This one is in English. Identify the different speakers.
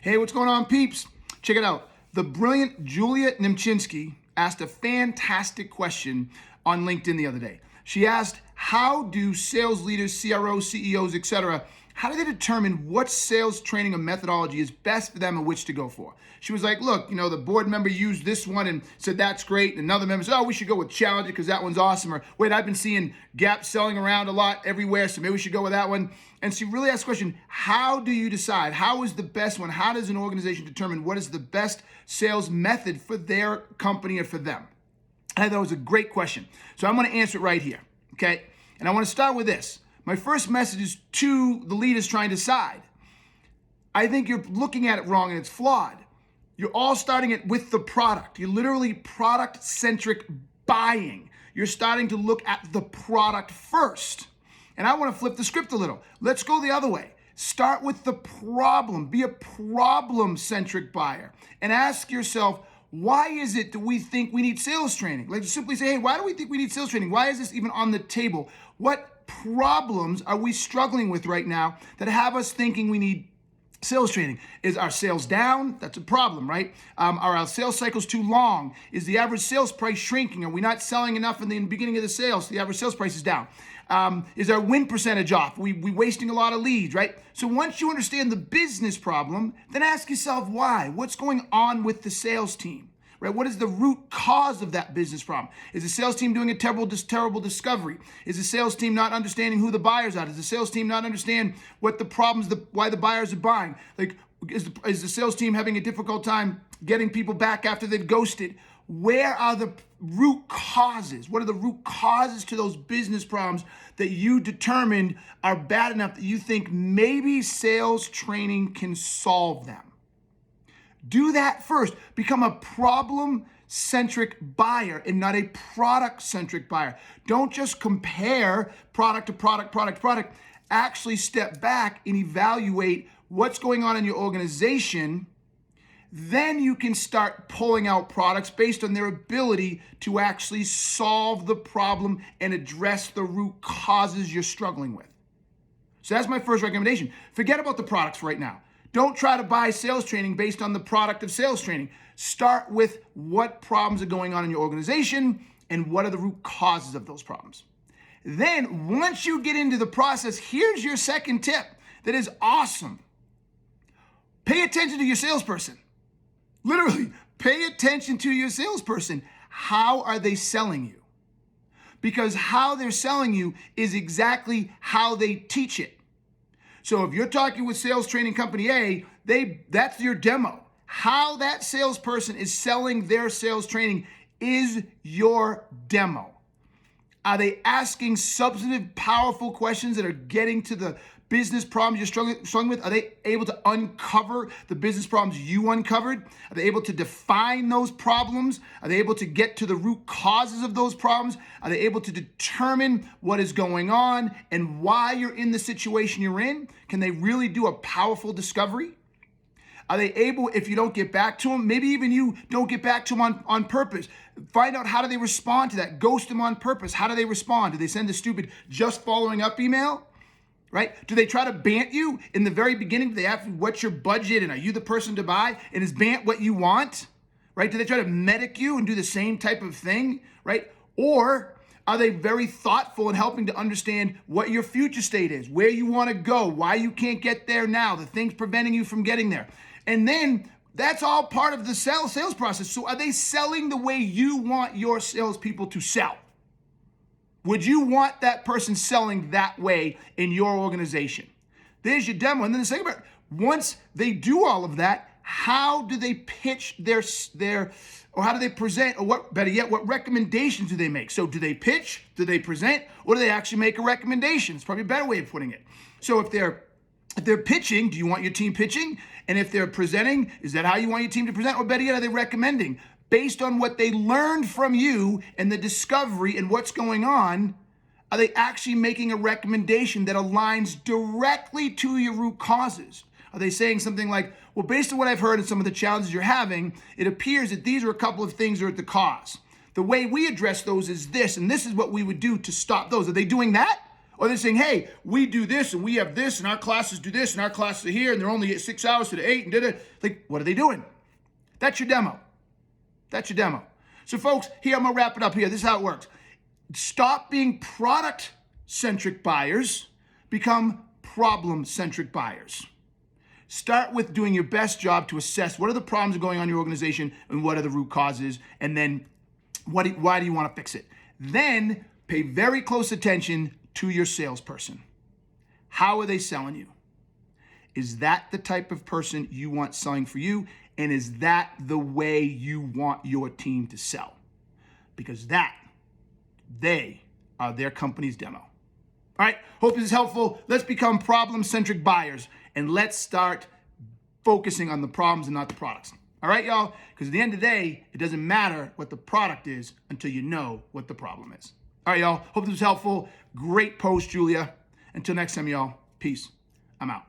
Speaker 1: Hey, what's going on, peeps? Check it out. The brilliant Julia Nemchinsky asked a fantastic question on LinkedIn the other day. She asked, how do sales leaders, CROs, CEOs, etc., how do they determine what sales training or methodology is best for them and which to go for? She was like, look, the board member used this one and said that's great. And another member said, oh, we should go with Challenger because that one's awesome. Or wait, I've been seeing Gap selling around a lot everywhere, so maybe we should go with that one. And she really asked the question, how do you decide? How is the best one? How does an organization determine what is the best sales method for their company and for them? And I thought it was a great question. So I'm going to answer it right here, okay? And I want to start with this. My first message is to the leaders trying to decide. I think you're looking at it wrong and it's flawed. You're all starting it with the product. You're literally product-centric buying. You're starting to look at the product first. And I want to flip the script a little. Let's go the other way. Start with the problem. Be a problem-centric buyer. And ask yourself, why is it that we think we need sales training? Like, simply say, hey, why do we think we need sales training? Why is this even on the table? What problems are we struggling with right now that have us thinking we need sales training? Is our sales down? That's a problem, right? Are our sales cycles too long? Is the average sales price shrinking? Are we not selling enough in the beginning of the sales so the average sales price is down? Is our win percentage off? We wasting a lot of leads, right? So once you understand the business problem, then ask yourself why. What's going on with the sales team? Right? What is the root cause of that business problem? Is the sales team doing a terrible discovery? Is the sales team not understanding who the buyers are? Does the sales team not understand what the problems, why the buyers are buying? Like, is the sales team having a difficult time getting people back after they've ghosted? Where are the root causes? What are the root causes to those business problems that you determined are bad enough that you think maybe sales training can solve them? Do that first. Become a problem-centric buyer and not a product-centric buyer. Don't just compare product to product. Actually step back and evaluate what's going on in your organization. Then you can start pulling out products based on their ability to actually solve the problem and address the root causes you're struggling with. So that's my first recommendation. Forget about the products right now. Don't try to buy sales training based on the product of sales training. Start with what problems are going on in your organization and what are the root causes of those problems. Then once you get into the process, here's your second tip that is awesome. Pay attention to your salesperson. Literally, pay attention to your salesperson. How are they selling you? Because how they're selling you is exactly how they teach it. So if you're talking with sales training company A, that's your demo. How that salesperson is selling their sales training is your demo. Are they asking substantive, powerful questions that are getting to the business problems you're struggling with? Are they able to uncover the business problems you uncovered? Are they able to define those problems? Are they able to get to the root causes of those problems? Are they able to determine what is going on and why you're in the situation you're in? Can they really do a powerful discovery? Are they able, if you don't get back to them, maybe even you don't get back to them on purpose, find out how do they respond to that. Ghost them on purpose. How do they respond? Do they send a stupid just following up email? Right? Do they try to bant you in the very beginning? Do they ask you what's your budget and are you the person to buy? And is bant what you want? Right? Do they try to medic you and do the same type of thing? Right? Or are they very thoughtful in helping to understand what your future state is, where you want to go, why you can't get there now, the things preventing you from getting there? And then that's all part of the sales process. So are they selling the way you want your salespeople to sell? Would you want that person selling that way in your organization? There's your demo. And then the second part, once they do all of that, how do they pitch their or how do they present, or what, better yet, what recommendations do they make? So do they pitch, do they present, or do they actually make a recommendation? It's probably a better way of putting it. So if they're pitching, do you want your team pitching? And if they're presenting, is that how you want your team to present? Or better yet, are they recommending? Based on what they learned from you and the discovery and what's going on, are they actually making a recommendation that aligns directly to your root causes? Are they saying something like, well, based on what I've heard and some of the challenges you're having, it appears that these are a couple of things that are at the cause. The way we address those is this, and this is what we would do to stop those. Are they doing that? Or they're saying, hey, we do this and we have this and our classes do this and our classes are here and they're only at 6 hours to the 8 and da-da. Like, what are they doing? That's your demo. That's your demo. So folks, here, I'm gonna wrap it up here. This is how it works. Stop being product-centric buyers, become problem-centric buyers. Start with doing your best job to assess what are the problems going on in your organization and what are the root causes, and then why do you want to fix it? Then pay very close attention to your salesperson. How are they selling you? Is that the type of person you want selling for you? And is that the way you want your team to sell? Because they are their company's demo. All right, hope this is helpful. Let's become problem-centric buyers and let's start focusing on the problems and not the products. All right, y'all? Because at the end of the day, it doesn't matter what the product is until you know what the problem is. All right, y'all. Hope this was helpful. Great post, Julia. Until next time, y'all. Peace. I'm out.